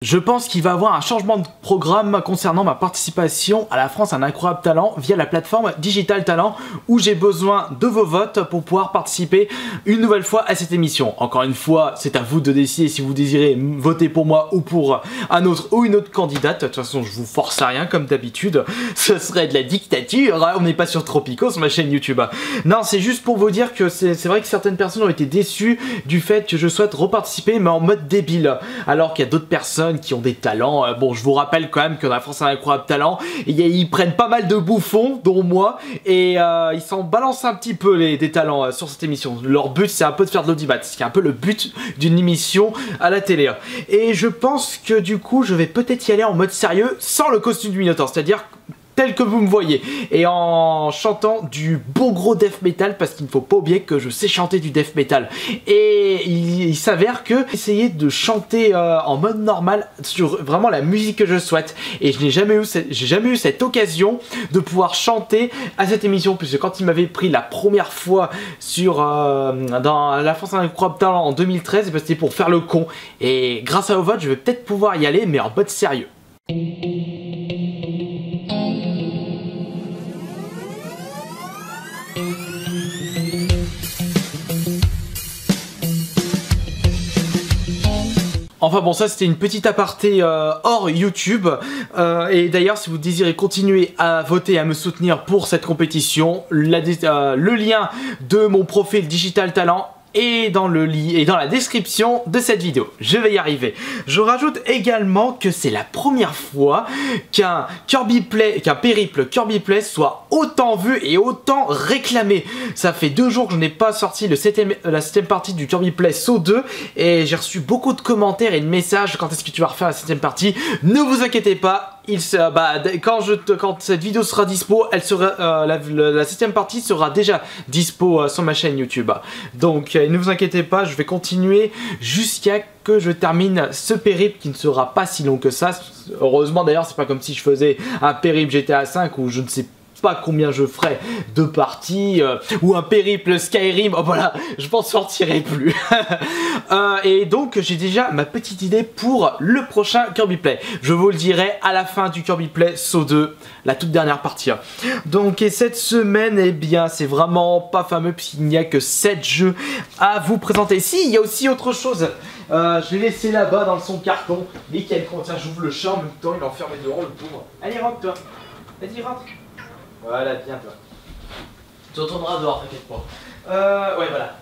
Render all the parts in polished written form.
Je pense qu'il va y avoir un changement de programme concernant ma participation à la France un incroyable talent via la plateforme Digital Talent où j'ai besoin de vos votes pour pouvoir participer une nouvelle fois à cette émission. Encore une fois, c'est à vous de décider si vous désirez voter pour moi ou pour un autre ou une autre candidate. De toute façon, je vous force à rien comme d'habitude. Ce serait de la dictature. On n'est pas sur Tropico sur ma chaîne YouTube. Non, c'est juste pour vous dire que c'est vrai que certaines personnes ont été déçues du fait que je souhaite reparticiper mais en mode débile. Alors qu'il y a d'autres personnes qui ont des talents. Bon, je vous rappelle quand même que dans la France un incroyable talent, ils prennent pas mal de bouffons, dont moi, et ils s'en balancent un petit peu des talents sur cette émission. Leur but, c'est un peu de faire de l'audimat, ce qui est un peu le but d'une émission à la télé. Et je pense que du coup, je vais peut-être y aller en mode sérieux, sans le costume du Minotaure, c'est-à-dire tel que vous me voyez, et en chantant du bon gros death metal, parce qu'il ne faut pas oublier que je sais chanter du death metal. Et il s'avère que essayer de chanter en mode normal sur vraiment la musique que je souhaite, et je n'ai jamais eu cette occasion de pouvoir chanter à cette émission, puisque quand il m'avait pris la première fois sur dans la France un incroyable talent en 2013, c'était pour faire le con, et grâce à vos votes je vais peut-être pouvoir y aller, mais en mode sérieux. Enfin bon, ça c'était une petite aparté hors YouTube, et d'ailleurs si vous désirez continuer à voter et à me soutenir pour cette compétition, le lien de mon profil Digital Talent est dans la description de cette vidéo. Je vais y arriver. Je rajoute également que c'est la première fois qu'un périple Kirby Play soit autant vu et autant réclamé. Ça fait 2 jours que je n'ai pas sorti la 7ème partie du Kirby Play Saut 2 et j'ai reçu beaucoup de commentaires et de messages. Quand est-ce que tu vas refaire la 7ème partie? Ne vous inquiétez pas. Quand cette vidéo sera dispo, la 7ème partie sera déjà dispo sur ma chaîne YouTube. Donc ne vous inquiétez pas, je vais continuer jusqu'à que je termine ce périple qui ne sera pas si long que ça. Heureusement d'ailleurs, c'est pas comme si je faisais un périple GTA 5 où je ne sais pas combien je ferai de parties, ou un périple Skyrim, oh voilà, je m'en sortirai plus. Et donc j'ai déjà ma petite idée pour le prochain Kirby Play. Je vous le dirai à la fin du Kirby Play Saut 2, la toute dernière partie. Donc et cette semaine, eh bien c'est vraiment pas fameux puisqu'il n'y a que 7 jeux à vous présenter. Si, il y a aussi autre chose. Je l'ai laissé là-bas dans son carton. Nickel, tiens, j'ouvre le chat en même temps, il est enfermé dehors le pauvre. Allez, rentre toi. Vas-y, rentre. Voilà, bien toi. Tu retourneras dehors, t'inquiète pas. Ouais, voilà.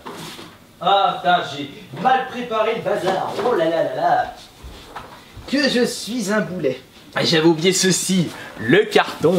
Ah, putain, j'ai mal préparé le bazar. Oh là là là là. Que je suis un boulet. J'avais oublié ceci, le carton.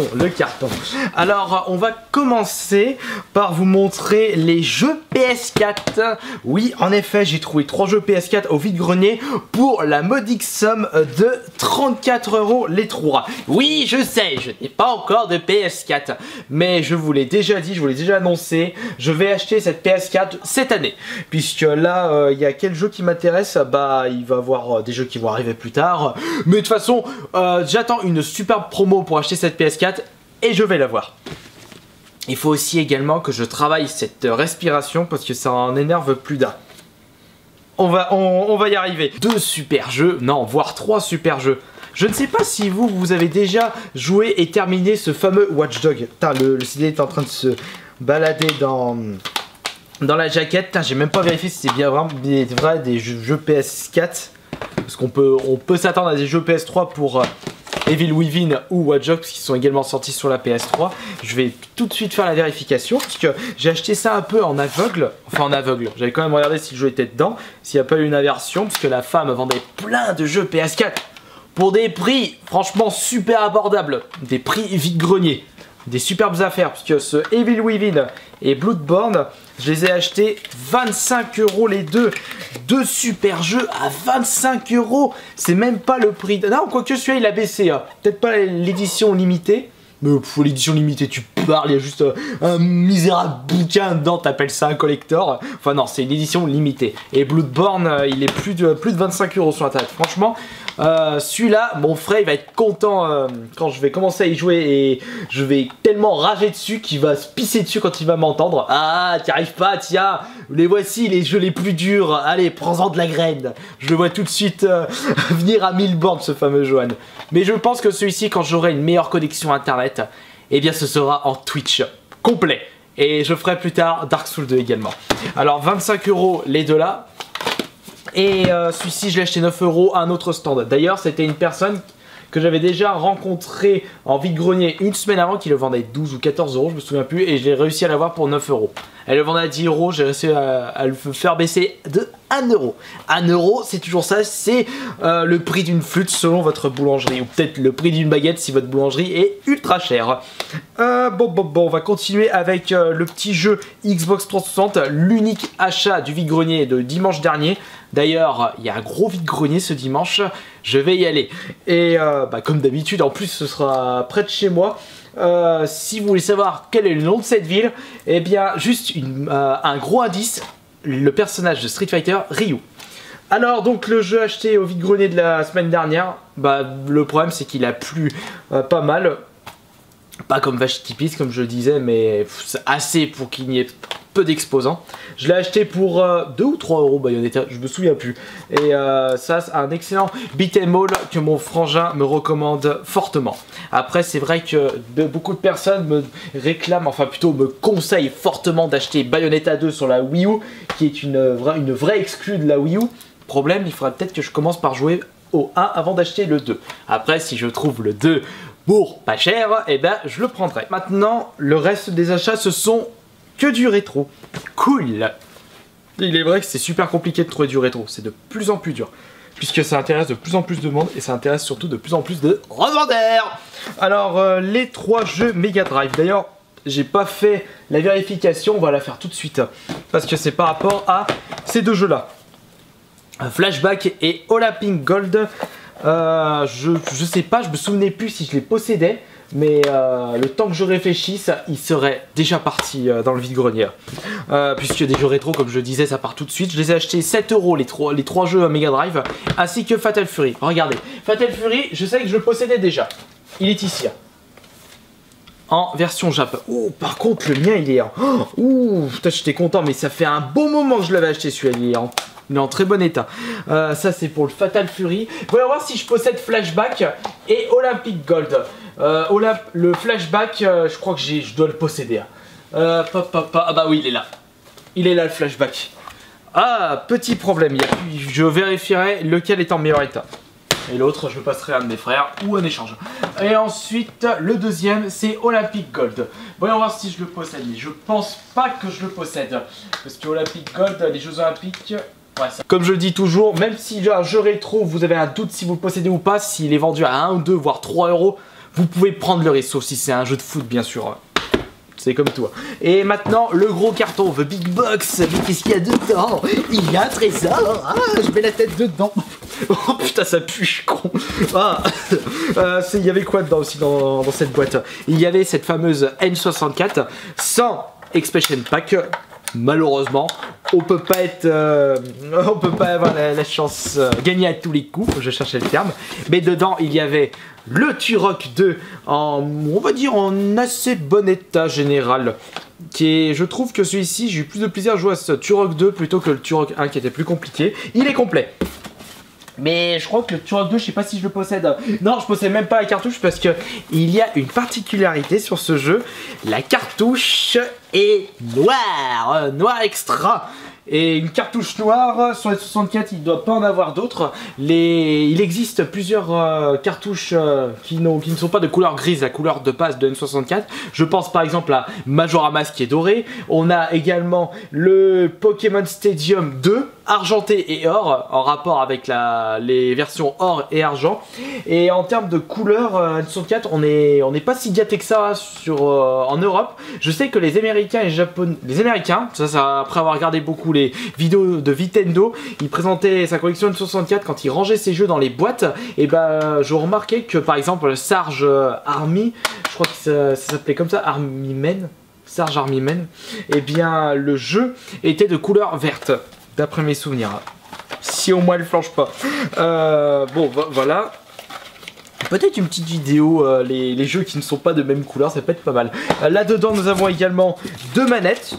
Alors, on va commencer par vous montrer les jeux PS4. Oui, en effet, j'ai trouvé 3 jeux PS4 au vide-grenier pour la modique somme de 34 € les 3. Oui, je sais, je n'ai pas encore de PS4, mais je vous l'ai déjà dit, je vous l'ai déjà annoncé, je vais acheter cette PS4 cette année. Puisque là, il y a quel jeu qui m'intéresse? Bah, il va y avoir des jeux qui vont arriver plus tard. Mais de toute façon, j'attends une superbe promo pour acheter cette PS4 et je vais l'avoir. Il faut aussi également que je travaille cette respiration parce que ça en énerve plus d'un. On va y arriver. 2 super jeux, non, voire 3 super jeux. Je ne sais pas si vous avez déjà joué et terminé ce fameux Watch Dogs. Putain, le CD est en train de se balader dans la jaquette. Putain, j'ai même pas vérifié si c'est bien vraiment des jeux PS4. Parce qu'on peut s'attendre à des jeux PS3 pour Evil Within ou Watch Dogs qui sont également sortis sur la PS3. Je vais tout de suite faire la vérification parce que j'ai acheté ça un peu en aveugle. Enfin en aveugle, j'avais quand même regardé si le jeu était dedans, s'il n'y a pas eu une aversion, parce que la femme vendait plein de jeux PS4 pour des prix franchement super abordables, des prix vide-grenier. Des superbes affaires, puisque ce Evil Within et Bloodborne, je les ai achetés 25 € les deux. 2 super jeux à 25 €. C'est même pas le prix. Non, quoique celui-là il a baissé. Hein. Peut-être pas l'édition limitée. Mais pour l'édition limitée, tu parles, il y a juste un misérable bouquin dedans, t'appelles ça un collector. Enfin non, c'est l'édition limitée. Et Bloodborne, il est plus de 25 € sur internet. Franchement, Celui-là, mon frère il va être content quand je vais commencer à y jouer et je vais tellement rager dessus qu'il va se pisser dessus quand il va m'entendre. Ah, t'y arrives pas, tiens, les voici les jeux les plus durs, allez, prends-en de la graine. Je le vois tout de suite venir à 1000 bornes ce fameux Johan. Mais je pense que celui-ci, quand j'aurai une meilleure connexion internet, eh bien ce sera en Twitch complet. Et je ferai plus tard Dark Souls 2 également. Alors 25 € les deux là. Et celui-ci je l'ai acheté 9 € à un autre stand. D'ailleurs c'était une personne que j'avais déjà rencontré en vide-grenier une semaine avant qui le vendait 12 ou 14 €, je me souviens plus, et j'ai réussi à l'avoir pour 9 €. Elle le vendait à 10 €, j'ai réussi à le faire baisser de 1 €. 1 €, c'est toujours ça, c'est le prix d'une flûte selon votre boulangerie, ou peut-être le prix d'une baguette si votre boulangerie est ultra chère. Bon, on va continuer avec le petit jeu Xbox 360, l'unique achat du vide-grenier de dimanche dernier. D'ailleurs, il y a un gros vide-grenier ce dimanche, je vais y aller. Et comme d'habitude, en plus ce sera près de chez moi. Si vous voulez savoir quel est le nom de cette ville, eh bien juste un gros indice, le personnage de Street Fighter, Ryu. Alors donc le jeu acheté au vide-grenier de la semaine dernière, le problème c'est qu'il a plu pas mal. Pas comme vache typiste comme je le disais, mais assez pour qu'il n'y ait peu d'exposants. Je l'ai acheté pour 2 ou 3 € Bayonetta, je me souviens plus. Et ça c'est un excellent beat'em all que mon frangin me recommande fortement. Après c'est vrai que beaucoup de personnes me réclament, enfin plutôt me conseillent fortement d'acheter Bayonetta 2 sur la Wii U, qui est une vraie exclue de la Wii U. Problème, il faudra peut-être que je commence par jouer au 1 avant d'acheter le 2. Après si je trouve le 2 pour pas cher, eh ben je le prendrai. Maintenant, le reste des achats, ce sont que du rétro. Cool. Il est vrai que c'est super compliqué de trouver du rétro, c'est de plus en plus dur. Puisque ça intéresse de plus en plus de monde et ça intéresse surtout de plus en plus de revendeurs. Alors, les 3 jeux Mega Drive. D'ailleurs, j'ai pas fait la vérification, on va la faire tout de suite. Parce que c'est par rapport à ces 2 jeux-là. Flashback et Olympic Gold. Je sais pas, je me souvenais plus si je les possédais, mais le temps que je réfléchisse, il serait déjà parti dans le vide-grenier. Puisque des jeux rétro, comme je disais, ça part tout de suite. Je les ai achetés 7 € les 3 jeux à Mega Drive, ainsi que Fatal Fury. Regardez, Fatal Fury, je sais que je le possédais déjà. Il est ici. En version Jap. Oh, par contre, le mien, il est en... Ouh, putain, j'étais content, mais ça fait un beau moment que je l'avais acheté, celui-là. Il est en très bon état. Ça, c'est pour le Fatal Fury. Voyons voir si je possède Flashback et Olympic Gold. Le Flashback, je crois que je dois le posséder. Ah bah oui, il est là. Il est là, le Flashback. Ah, petit problème. Je vérifierai lequel est en meilleur état. Et l'autre, je le passerai à un de mes frères ou un échange. Et ensuite, le deuxième, c'est Olympic Gold. Voyons voir si je le possède. Mais je pense pas que je le possède. Parce que Olympic Gold, les Jeux Olympiques... Ouais, ça... Comme je le dis toujours, même si un jeu rétro, vous avez un doute si vous le possédez ou pas, s'il est vendu à 1 ou 2, voire 3 €, vous pouvez prendre le risque. Sauf si c'est un jeu de foot, bien sûr. C'est comme toi. Et maintenant, le gros carton, The Big Box. Mais qu'est-ce qu'il y a dedans? Il y a un trésor. Ah, je mets la tête dedans. Oh putain, ça pue, je suis con. Ah, il y avait quoi dedans aussi dans cette boîte? Il y avait cette fameuse N64 sans Expansion Pack. Malheureusement, on peut pas avoir la chance gagner à tous les coups, je cherchais le terme. Mais dedans, il y avait le Turok 2 on va dire en assez bon état général. Je trouve que celui-ci, j'ai eu plus de plaisir à jouer à ce Turok 2 plutôt que le Turok 1 qui était plus compliqué. Il est complet. Mais je crois que le Turok 2, je sais pas si je le possède. Non, je possède même pas la cartouche parce que il y a une particularité sur ce jeu. La cartouche est noire, noire extra. Et une cartouche noire, sur les 64, il ne doit pas en avoir d'autres. Il existe plusieurs cartouches qui ne sont pas de couleur grise, la couleur de base de N64. Je pense par exemple à Majora Mask qui est doré. On a également le Pokémon Stadium 2, argenté et or, en rapport avec les versions or et argent. Et en termes de couleur, N64, on n'est pas si gâté que ça en Europe. Je sais que les Américains et Japonais... Les Américains, ça après avoir regardé beaucoup les vidéos de Nintendo, il présentait sa collection N64 quand il rangeait ses jeux dans les boîtes. Et je remarquais que par exemple Sarge Army, je crois que ça s'appelait comme ça, Army Men, Sarge Army Men, et bien le jeu était de couleur verte, d'après mes souvenirs. si au moins elle flanche pas. Bon, voilà. Peut-être une petite vidéo, les jeux qui ne sont pas de même couleur, ça peut être pas mal. Là-dedans, nous avons également 2 manettes.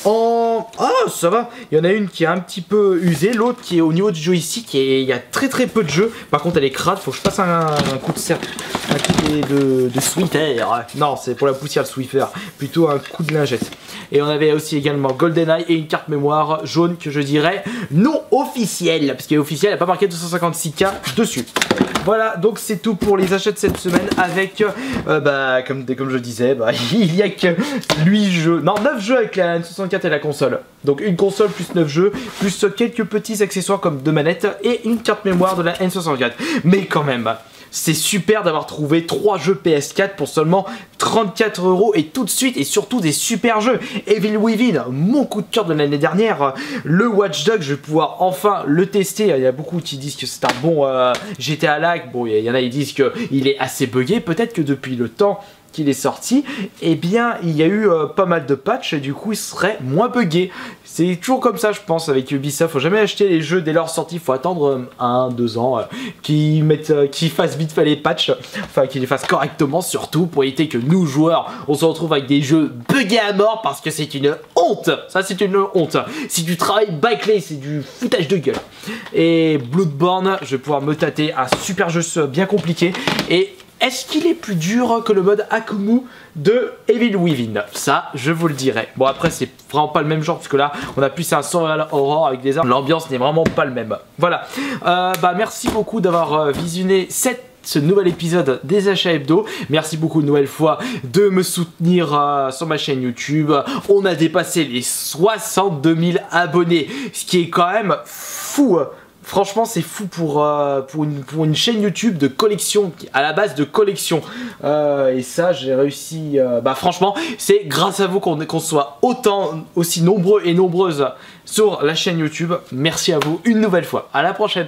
Ah, ça va. Il y en a une qui est un petit peu usée, l'autre qui est au niveau du joystick et il y a très peu de jeux. Par contre, elle est crade, faut que je passe un coup de cercle, un coup de Swiffer. Non, c'est pour la poussière le Swiffer, plutôt un coup de lingette. Et on avait aussi également GoldenEye et une carte mémoire jaune que je dirais non officielle, parce qu'elle est officielle, elle n'a pas marqué 256K dessus. Voilà, donc c'est tout pour les achats de cette semaine avec, comme je disais, il n'y a que 8 jeux, non 9 jeux avec la N64 et la console. Donc une console plus 9 jeux, plus quelques petits accessoires comme 2 manettes et une carte mémoire de la N64. Mais quand même, c'est super d'avoir trouvé 3 jeux PS4 pour seulement 34 € et tout de suite et surtout des super jeux. Evil Within, mon coup de cœur de l'année dernière. Le Watch Dogs, je vais pouvoir enfin le tester. Il y a beaucoup qui disent que c'est un bon GTA-like. Bon, il y en a qui disent qu'il est assez buggé. Peut-être que depuis le temps qu'il est sorti, eh bien il y a eu pas mal de patchs et du coup il serait moins buggé. C'est toujours comme ça je pense avec Ubisoft, faut jamais acheter les jeux dès leur sortie, faut attendre 1-2 ans qu'ils fassent vite fait les patchs, enfin qu'ils les fassent correctement surtout pour éviter que nous joueurs on se retrouve avec des jeux buggés à mort parce que c'est une honte, ça c'est une honte. Si tu travailles bâclé c'est du foutage de gueule. Et Bloodborne, je vais pouvoir me tâter un super jeu bien compliqué et est-ce qu'il est plus dur que le mode Akumu de Evil Within? Ça, je vous le dirai. Bon, après, c'est vraiment pas le même genre, parce que là, on a plus un survival horror avec des armes. L'ambiance n'est vraiment pas le même. Voilà. Merci beaucoup d'avoir visionné ce nouvel épisode des achats hebdo. Merci beaucoup une nouvelle fois de me soutenir sur ma chaîne YouTube. On a dépassé les 62 000 abonnés, ce qui est quand même fou. Franchement, c'est fou pour une chaîne YouTube de collection, à la base de collection. Et ça, j'ai réussi... franchement, c'est grâce à vous qu'on soit aussi nombreux et nombreuses sur la chaîne YouTube. Merci à vous une nouvelle fois. À la prochaine.